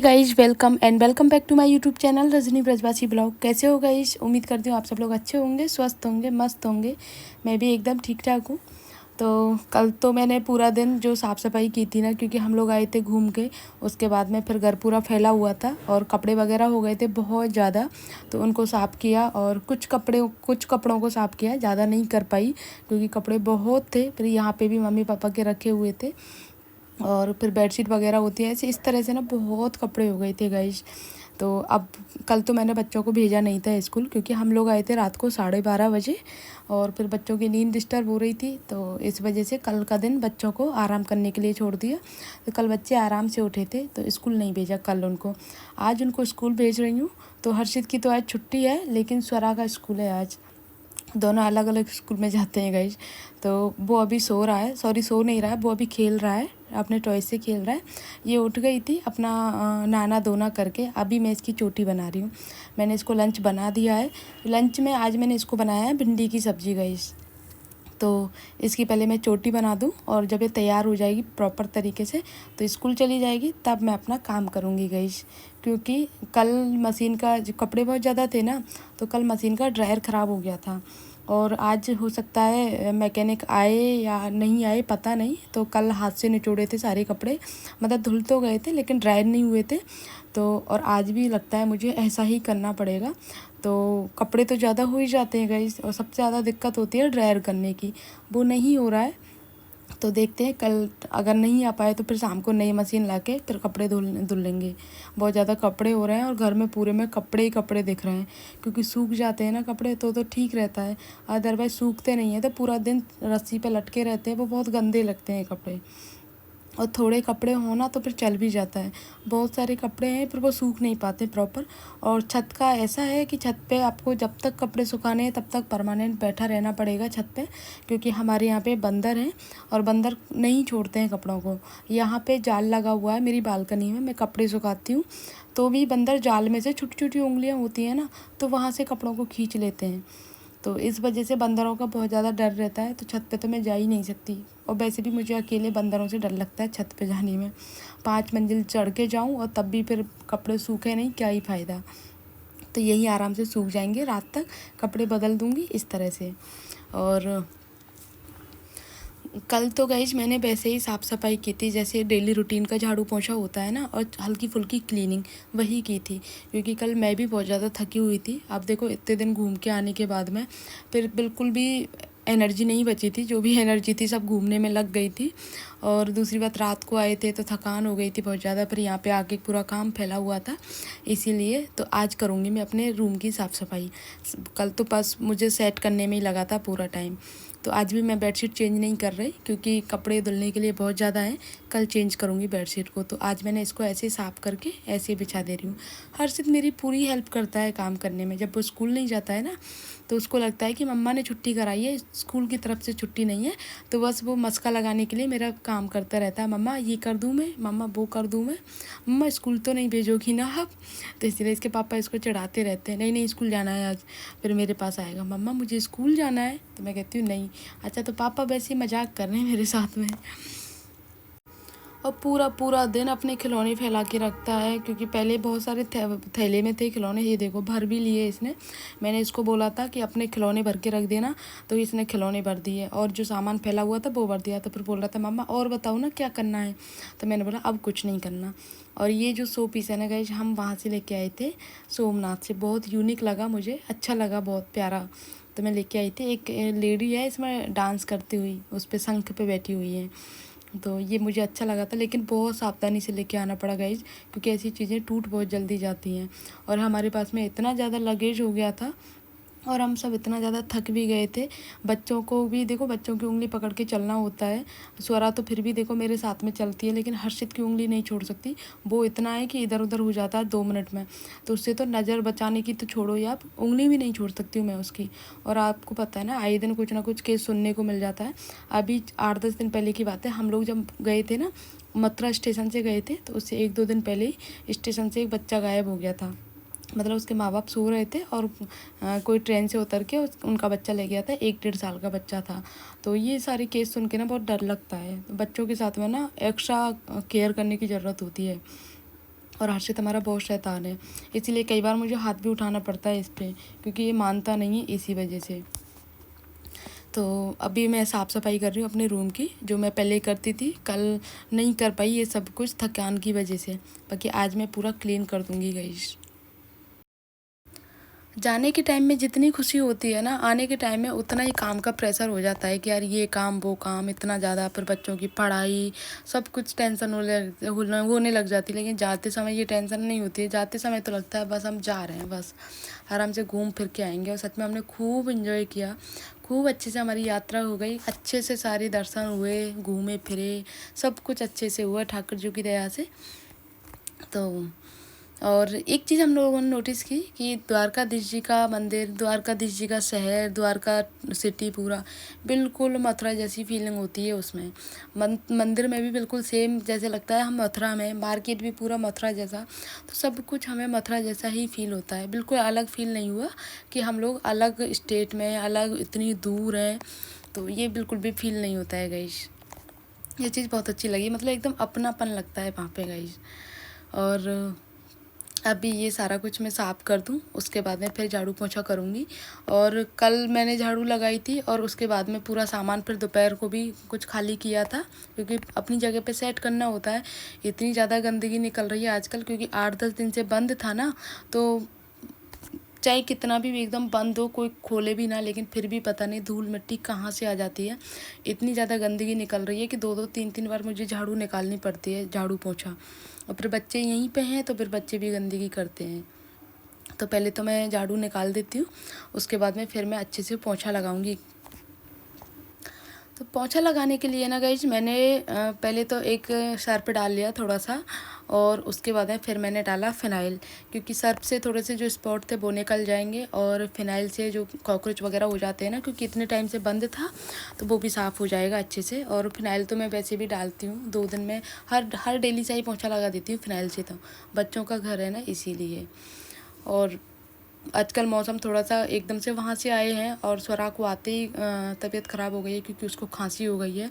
Guys, welcome back to my YouTube channel Rajni Brajwasi blog. कैसे हो guys? उम्मीद करती हूँ आप सब लोग अच्छे होंगे, स्वस्थ होंगे, मस्त होंगे। मैं भी एकदम ठीक ठाक हूँ। तो कल तो मैंने पूरा दिन जो साफ़ सफाई की थी ना, क्योंकि हम लोग आए थे घूम के। उसके बाद में फिर घर पूरा फैला हुआ था और कपड़े वगैरह हो गए थे बहुत ज़्यादा, तो उनको साफ़ किया। और कुछ कपड़ों को साफ़ किया, ज़्यादा नहीं कर पाई क्योंकि कपड़े बहुत थे। फिर यहाँ पे भी मम्मी पापा के रखे हुए थे और फिर बेडशीट वगैरह होती है ऐसे, इस तरह से ना बहुत कपड़े हो गए थे गाइज। तो अब कल तो मैंने बच्चों को भेजा नहीं था स्कूल, क्योंकि हम लोग आए थे रात को 12:30 बजे और फिर बच्चों की नींद डिस्टर्ब हो रही थी। तो इस वजह से कल का दिन बच्चों को आराम करने के लिए छोड़ दिया। तो कल बच्चे आराम से उठे थे, तो स्कूल नहीं भेजा कल उनको। आज उनको स्कूल भेज रही हूँ। तो हर्षित की तो आज छुट्टी है, लेकिन स्वरा का स्कूल है आज। दोनों अलग अलग स्कूल में जाते हैं गाइज। तो वो अभी सो रहा है, सॉरी सो नहीं रहा है, वो अभी खेल रहा है, अपने टॉय से खेल रहा है। ये उठ गई थी अपना नहाना धोना करके। अभी मैं इसकी चोटी बना रही हूँ। मैंने इसको लंच बना दिया है। लंच में आज मैंने इसको बनाया है भिंडी की सब्ज़ी गाइज। तो इसकी पहले मैं चोटी बना दूँ और जब ये तैयार हो जाएगी प्रॉपर तरीके से तो स्कूल चली जाएगी, तब मैं अपना काम करूँगी गाइस। क्योंकि कल मशीन का जो कपड़े बहुत ज़्यादा थे ना, तो कल मशीन का ड्रायर ख़राब हो गया था। और आज हो सकता है मैकेनिक आए या नहीं आए, पता नहीं। तो कल हाथ से निचोड़े थे सारे कपड़े, मतलब धुल तो गए थे लेकिन ड्रायर नहीं हुए थे। तो और आज भी लगता है मुझे ऐसा ही करना पड़ेगा। तो कपड़े तो ज़्यादा हो ही जाते हैं गाइस, और सबसे ज़्यादा दिक्कत होती है ड्रायर करने की। वो नहीं हो रहा है, तो देखते हैं कल अगर नहीं आ पाए तो फिर शाम को नई मशीन लाके फिर कपड़े धुल लेंगे। बहुत ज़्यादा कपड़े हो रहे हैं और घर में पूरे में कपड़े ही कपड़े दिख रहे हैं, क्योंकि सूख जाते हैं ना कपड़े तो ठीक रहता है। अदरवाइज़ सूखते नहीं है तो पूरा दिन रस्सी पे लटके रहते हैं, वो बहुत गंदे लगते हैं कपड़े। और थोड़े कपड़े हो ना तो फिर चल भी जाता है। बहुत सारे कपड़े हैं फिर वो सूख नहीं पाते प्रॉपर। और छत का ऐसा है कि छत पे आपको जब तक कपड़े सुखाने हैं तब तक परमानेंट बैठा रहना पड़ेगा छत पे, क्योंकि हमारे यहाँ पे बंदर हैं और बंदर नहीं छोड़ते हैं कपड़ों को। यहाँ पे जाल लगा हुआ है मेरी बालकनी में, मैं कपड़े सुखाती हूँ तो भी बंदर जाल में से छोटी छोटी उंगलियाँ होती हैं ना, तो वहाँ से कपड़ों को खींच लेते हैं। तो इस वजह से बंदरों का बहुत ज़्यादा डर रहता है, तो छत पे तो मैं जा ही नहीं सकती। और वैसे भी मुझे अकेले बंदरों से डर लगता है छत पे जाने में। 5 मंजिल चढ़ के जाऊँ और तब भी फिर कपड़े सूखे नहीं, क्या ही फ़ायदा। तो यही आराम से सूख जाएंगे, रात तक कपड़े बदल दूँगी इस तरह से। और कल तो गाइज मैंने वैसे ही साफ़ सफाई की थी, जैसे डेली रूटीन का झाड़ू पोंछा होता है ना, और हल्की फुल्की क्लीनिंग वही की थी। क्योंकि कल मैं भी बहुत ज़्यादा थकी हुई थी। अब देखो इतने दिन घूम के आने के बाद में फिर बिल्कुल भी एनर्जी नहीं बची थी, जो भी एनर्जी थी सब घूमने में लग गई थी। और दूसरी बात, रात को आए थे तो थकान हो गई थी बहुत ज़्यादा, फिर यहाँ पे आके पूरा काम फैला हुआ था, इसीलिए। तो आज करूँगी मैं अपने रूम की साफ़ सफाई। कल तो बस मुझे सेट करने में ही लगा था पूरा टाइम। तो आज भी मैं बेडशीट चेंज नहीं कर रही, क्योंकि कपड़े धुलने के लिए बहुत ज़्यादा हैं। कल चेंज करूँगी बेडशीट को। तो आज मैंने इसको ऐसे साफ़ करके ऐसे बिछा दे रही हूँ। हर्षित मेरी पूरी हेल्प करता है काम करने में। जब वो स्कूल नहीं जाता है ना, तो उसको लगता है कि मम्मा ने छुट्टी कराई है, स्कूल की तरफ से छुट्टी नहीं है, तो बस वो मस्का लगाने के लिए मेरा काम करता रहता है। मम्मा ये कर दूँ मैं, मम्मा वो कर दूँ मैं, मम्मा स्कूल तो नहीं भेजोगी ना अब। तो इसलिए इसके पापा इसको चिढ़ाते रहते हैं, नहीं नहीं स्कूल जाना है आज। फिर मेरे पास आएगा, मम्मा मुझे स्कूल जाना है, तो मैं कहती हूँ नहीं। अच्छा, तो पापा वैसे ही मजाक कर रहे हैं मेरे साथ में। और पूरा पूरा दिन अपने खिलौने फैला के रखता है, क्योंकि पहले बहुत सारे थैले में थे खिलौने। ये देखो भर भी लिए इसने। मैंने इसको बोला था कि अपने खिलौने भर के रख देना, तो इसने खिलौने भर दिए और जो सामान फैला हुआ था वो भर दिया। तो फिर बोल रहा था मम्मा और बताओ ना क्या करना है, तो मैंने बोला अब कुछ नहीं करना। और ये जो शो पीस है ना गाइस, हम वहाँ से लेके आए थे सोमनाथ से। बहुत यूनिक लगा मुझे, अच्छा लगा, बहुत प्यारा। तो मैं लेके आई थी। एक लेडी है इसमें डांस करती हुई, उस पर शंख पे बैठी हुई है। तो ये मुझे अच्छा लगा था, लेकिन बहुत सावधानी से लेके आना पड़ा गाइज, क्योंकि ऐसी चीज़ें टूट बहुत जल्दी जाती हैं। और हमारे पास में इतना ज़्यादा लगेज हो गया था और हम सब इतना ज़्यादा थक भी गए थे। बच्चों को भी देखो, बच्चों की उंगली पकड़ के चलना होता है। स्वरा तो फिर भी देखो मेरे साथ में चलती है, लेकिन हर्षित की उंगली नहीं छोड़ सकती। वो इतना है कि इधर उधर हो जाता है 2 मिनट में। तो उससे तो नज़र बचाने की तो छोड़ो ही, आप उंगली भी नहीं छोड़ सकती हूँ मैं उसकी। और आपको पता है ना, आए दिन कुछ ना कुछ केस सुनने को मिल जाता है। अभी 8-10 दिन पहले की बात है, हम लोग जब गए थे ना, मथुरा स्टेशन से गए थे, तो उससे 1-2 दिन पहले ही स्टेशन से एक बच्चा गायब हो गया था। मतलब उसके माँ बाप सो रहे थे और कोई ट्रेन से उतर के उनका बच्चा ले गया था। 1-1.5 साल का बच्चा था। तो ये सारे केस सुन के ना बहुत डर लगता है। बच्चों के साथ में ना एक्स्ट्रा केयर करने की ज़रूरत होती है। और हर्षित हमारा बहुत शैतान है, इसीलिए कई बार मुझे हाथ भी उठाना पड़ता है इस पर, क्योंकि ये मानता नहीं है इसी वजह से। तो अभी मैं साफ़ सफाई कर रही हूँ अपने रूम की, जो मैं पहले करती थी। कल नहीं कर पाई ये सब कुछ थकान की वजह से, बाकी आज मैं पूरा क्लीन कर दूँगी गाइस। जाने के टाइम में जितनी खुशी होती है ना, आने के टाइम में उतना ही काम का प्रेशर हो जाता है कि यार ये काम वो काम इतना ज़्यादा, फिर बच्चों की पढ़ाई सब कुछ टेंशन होने लग जाती है। लेकिन जाते समय ये टेंशन नहीं होती है, जाते समय तो लगता है बस हम जा रहे हैं, बस आराम से घूम फिर के आएंगे। और सच में हमने खूब इन्जॉय किया, खूब अच्छे से हमारी यात्रा हो गई, अच्छे से सारे दर्शन हुए, घूमे फिरे, सब कुछ अच्छे से हुआ ठाकुर जी की दया से। तो और एक चीज़ हम लोगों ने नोटिस की कि द्वारकाधीश जी का मंदिर, द्वारकाधीश जी का शहर, द्वारका सिटी पूरा बिल्कुल मथुरा जैसी फीलिंग होती है उसमें। मंदिर में भी बिल्कुल सेम जैसे लगता है हम मथुरा में, मार्केट भी पूरा मथुरा जैसा, तो सब कुछ हमें मथुरा जैसा ही फील होता है। बिल्कुल अलग फील नहीं हुआ कि हम लोग अलग स्टेट में, अलग इतनी दूर हैं, तो ये बिल्कुल भी फील नहीं होता है गाइस। ये चीज़ बहुत अच्छी लगी, मतलब एकदम अपनापन लगता है वहाँ पे गाइस। और अभी ये सारा कुछ मैं साफ़ कर दूँ, उसके बाद में फिर झाड़ू पोंछा करूँगी। और कल मैंने झाड़ू लगाई थी और उसके बाद में पूरा सामान फिर दोपहर को भी कुछ खाली किया था, क्योंकि अपनी जगह पे सेट करना होता है। इतनी ज़्यादा गंदगी निकल रही है आजकल, क्योंकि 8-10 दिन से बंद था ना, तो चाहे कितना भी एकदम बंद हो, कोई खोले भी ना, लेकिन फिर भी पता नहीं धूल मिट्टी कहाँ से आ जाती है। इतनी ज़्यादा गंदगी निकल रही है कि 2-2 3-3 बार मुझे झाड़ू निकालनी पड़ती है, झाड़ू पोंछा। और फिर बच्चे यहीं पे हैं तो फिर बच्चे भी गंदगी करते हैं। तो पहले तो मैं झाड़ू निकाल देती हूँ, उसके बाद में फिर मैं अच्छे से पोंछा लगाऊंगी। तो पोंछा लगाने के लिए ना गाइज मैंने पहले तो एक सर्फ डाल लिया थोड़ा सा, और उसके बाद में फिर मैंने डाला फ़िनाइल, क्योंकि सर्फ से थोड़े से जो स्पॉट थे वो निकल जाएंगे, और फ़िनाइल से जो कॉकरोच वगैरह हो जाते हैं ना, क्योंकि इतने टाइम से बंद था, तो वो भी साफ़ हो जाएगा अच्छे से। और फ़िनाइल तो मैं वैसे भी डालती हूँ 2 दिन में, हर डेली से ही पोंछा लगा देती हूँ फ़िनाइल से। तो बच्चों का घर है ना, इसीलिए। और आजकल मौसम थोड़ा सा एकदम से वहाँ से आए हैं, और स्वरा को आते ही तबीयत ख़राब हो गई है, क्योंकि उसको खांसी हो गई है।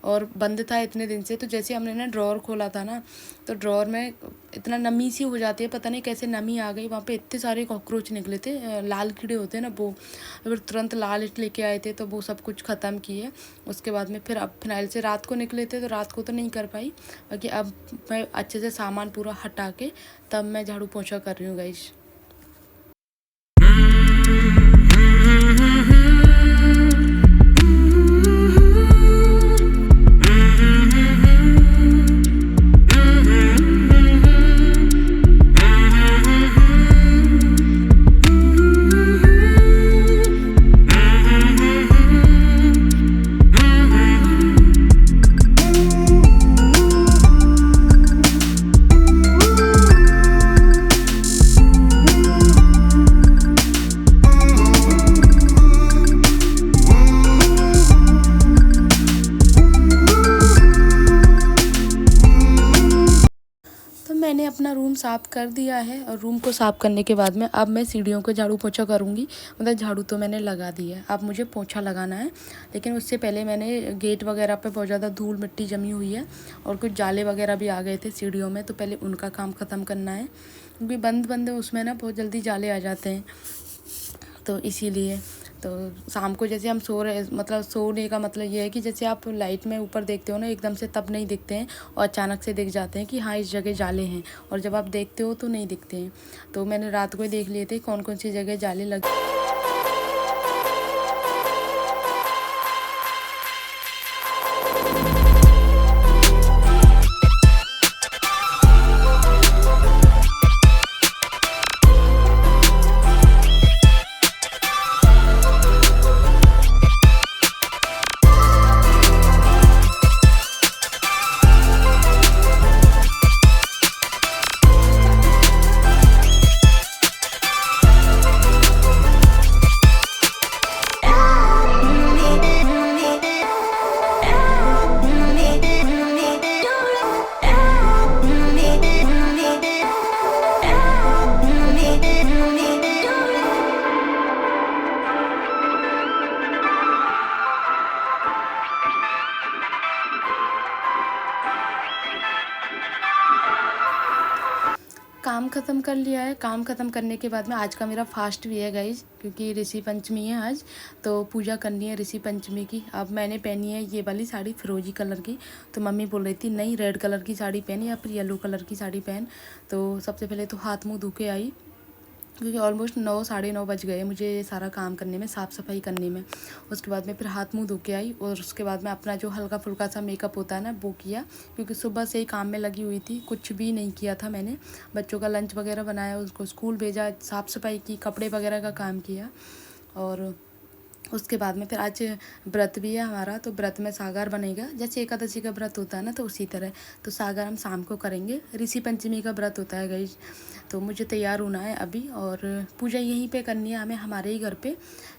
और बंद था इतने दिन से, तो जैसे हमने ना ड्रॉर खोला था ना, तो ड्रॉर में इतना नमी सी हो जाती है, पता नहीं कैसे नमी आ गई वहाँ पे, इतने सारे कॉकरोच निकले थे, लाल कीड़े होते हैं ना वो। फिर तुरंत लाल इट लेके आए थे, तो वो सब कुछ ख़त्म किए। उसके बाद में फिर अब फिनाइल से रात को निकले थे, तो रात को तो नहीं कर पाई, बाकी अब मैं अच्छे से सामान पूरा हटा के तब मैं झाड़ू पोंछा कर रही हूँ गाइस। मैंने अपना रूम साफ़ कर दिया है, और रूम को साफ़ करने के बाद में अब मैं सीढ़ियों को झाड़ू पोंछा करूँगी। मतलब झाड़ू तो मैंने लगा दी है, अब मुझे पोंछा लगाना है। लेकिन उससे पहले मैंने गेट वगैरह पे बहुत ज़्यादा धूल मिट्टी जमी हुई है, और कुछ जाले वगैरह भी आ गए थे सीढ़ियों में, तो पहले उनका काम ख़त्म करना है, क्योंकि बंद उसमें ना बहुत जल्दी जाले आ जाते हैं, तो इसीलिए। तो शाम को जैसे हम सो रहे, मतलब सोने का मतलब ये है कि जैसे आप लाइट में ऊपर देखते हो ना, एकदम से तब नहीं दिखते हैं, और अचानक से दिख जाते हैं कि हाँ इस जगह जाले हैं, और जब आप देखते हो तो नहीं दिखते हैं। तो मैंने रात को ही देख लिए थे कौन कौन सी जगह जाले लगे। काम ख़त्म कर लिया है। काम ख़त्म करने के बाद में आज का मेरा फास्ट भी है गाइज, क्योंकि ऋषि पंचमी है आज, तो पूजा करनी है ऋषि पंचमी की। अब मैंने पहनी है ये वाली साड़ी फिरोजी कलर की, तो मम्मी बोल रही थी नहीं रेड कलर की साड़ी पहन या फिर येलो कलर की साड़ी पहन। तो सबसे पहले तो हाथ मुँह धो के आई, क्योंकि ऑलमोस्ट 9 साढ़े 9 बज गए मुझे सारा काम करने में, साफ़ सफाई करने में। उसके बाद में फिर हाथ मुंह धो के आई और उसके बाद में अपना जो हल्का फुल्का सा मेकअप होता है ना वो किया, क्योंकि सुबह से ही काम में लगी हुई थी, कुछ भी नहीं किया था मैंने। बच्चों का लंच वगैरह बनाया, उसको स्कूल भेजा, साफ़ सफाई की, कपड़े वगैरह का काम किया। और उसके बाद में फिर आज व्रत भी है हमारा, तो व्रत में सागर बनेगा, जैसे एकादशी का व्रत होता है ना, तो उसी तरह। तो सागर हम शाम को करेंगे। ऋषि पंचमी का व्रत होता है गाइस। तो मुझे तैयार होना है अभी, और पूजा यहीं पे करनी है हमें, हमारे ही घर पे,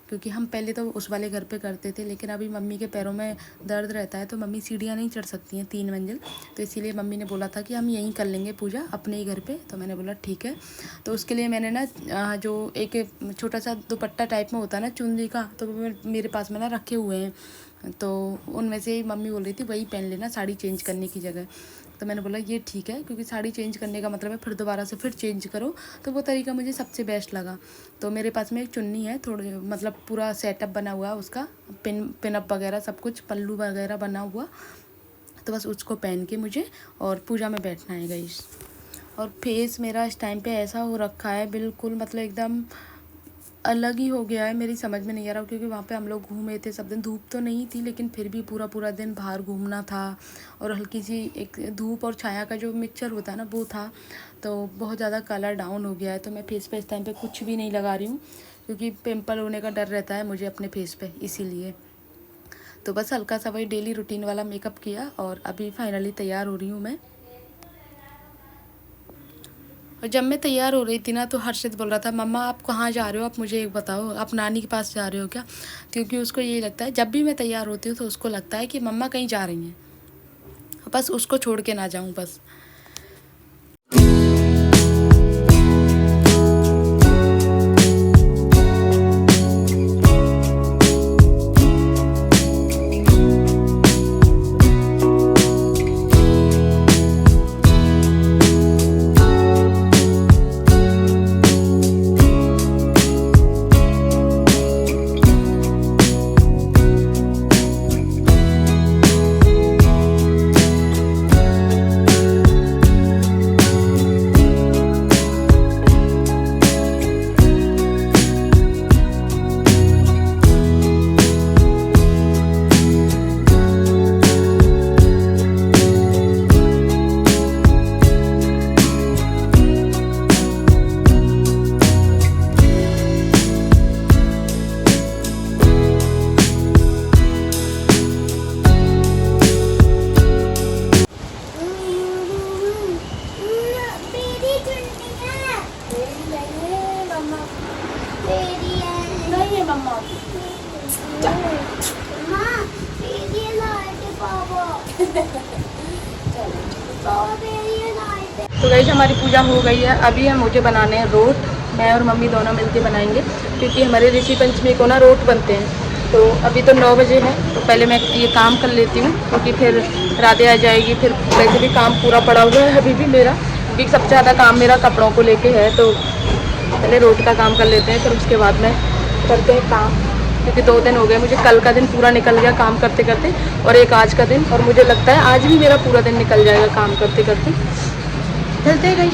क्योंकि हम पहले तो उस वाले घर पे करते थे, लेकिन अभी मम्मी के पैरों में दर्द रहता है, तो मम्मी सीढ़ियाँ नहीं चढ़ सकती हैं 3 मंजिल, तो इसीलिए मम्मी ने बोला था कि हम यहीं कर लेंगे पूजा अपने ही घर पे। तो मैंने बोला ठीक है। तो उसके लिए मैंने ना जो एक छोटा सा दुपट्टा टाइप में होता है ना चुन्नी का, तो वो मेरे पास में ना रखे हुए हैं, तो उनमें से ही मम्मी बोल रही थी वही पहन लेना साड़ी चेंज करने की जगह। तो मैंने बोला ये ठीक है, क्योंकि साड़ी चेंज करने का मतलब है फिर दोबारा से फिर चेंज करो, तो वो तरीका मुझे सबसे बेस्ट लगा। तो मेरे पास में एक चुन्नी है, थोड़े मतलब पूरा सेटअप बना हुआ है उसका, पिनअप वगैरह सब कुछ, पल्लू वगैरह बना हुआ, तो बस उसको पहन के मुझे और पूजा में बैठना है गाइस। और फेस मेरा इस टाइम पे ऐसा हो रखा है बिल्कुल, मतलब एकदम अलग ही हो गया है, मेरी समझ में नहीं आ रहा, क्योंकि वहाँ पे हम लोग घूमे थे सब दिन, धूप तो नहीं थी लेकिन फिर भी पूरा पूरा दिन बाहर घूमना था, और हल्की सी एक धूप और छाया का जो मिक्सचर होता है ना वो था, तो बहुत ज़्यादा कलर डाउन हो गया है। तो मैं फेस पे इस टाइम पे कुछ भी नहीं लगा रही हूँ, क्योंकि पिंपल होने का डर रहता है मुझे अपने फेस पे, इसीलिए। तो बस हल्का सा वही डेली रूटीन वाला मेकअप किया, और अभी फाइनली तैयार हो रही हूँ मैं। और जब मैं तैयार हो रही थी ना, तो हर्षित बोल रहा था मम्मा आप कहाँ जा रहे हो, आप मुझे एक बताओ, आप नानी के पास जा रहे हो क्या? क्योंकि उसको यही लगता है, जब भी मैं तैयार होती हूँ तो उसको लगता है कि मम्मा कहीं जा रही हैं, बस उसको छोड़ के ना जाऊँ बस। तो गाइस हमारी पूजा हो गई है, अभी हम मुझे बनाने हैं रोट, मैं और मम्मी दोनों मिलके बनाएंगे, क्योंकि हमारे ऋषि पंचमी को ना रोट बनते हैं। तो अभी तो 9 बजे है, तो पहले मैं ये काम कर लेती हूँ, क्योंकि फिर राधे आ जाएगी, फिर वैसे भी काम पूरा पड़ा हुआ है अभी भी मेरा, क्योंकि सबसे ज़्यादा काम मेरा कपड़ों को लेके है। तो पहले रोट का काम कर लेते हैं, फिर उसके बाद में करते हैं काम, क्योंकि 2 दिन हो गए मुझे, कल का दिन पूरा निकल गया काम करते करते, और एक आज का दिन, और मुझे लगता है आज भी मेरा पूरा दिन निकल जाएगा काम करते करते। चलते गई।